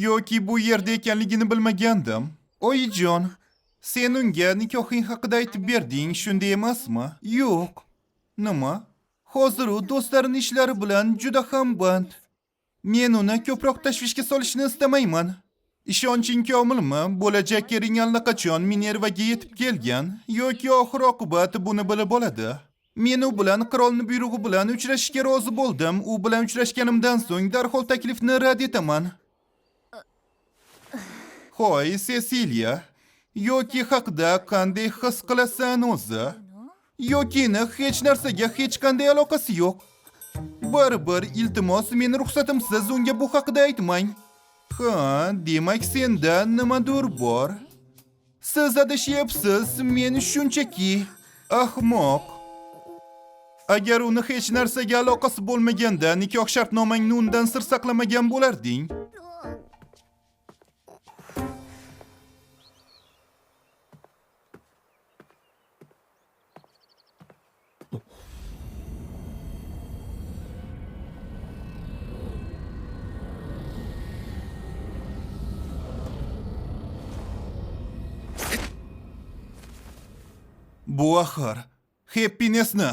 yoki bu yerda ekanligini bilmagandim. Oyijon, sen unga nikohing haqida aytib berding, shunday emasmi? Yo'q. Nima? Hozir u do'stlarining ishlari bilan juda ham band. Men uni ko'proq tashvishga solishni istamayman. Ishonching komilmi? Bo'lajak ering allaqachon Minervaga yetib kelgan yoki oxir-oqibat buni bilib oladi. Men u bilan qirolning buyrug'i bilan uchrashishga rozi bo'ldim. U bilan uchrashganimdan so'ng darhol taklifni rad etaman. Hoy, Cecilia, yoki haqida qanday his qilasan o'zi? Yokini hech narsaga hech qanday aloqasi yo'q. Baribir, iltimos, meni ruxsatimsiz unga bu haqida aytmang. Ha, demak senda nimadir bor. Siz adashyapsiz, men shunchaki ahmoq. Agar uni hech narsaga aloqasi bo'lmaganda nikoh shartnomangni undan sir saqlamagan bo'larding. Bu axir Happinessni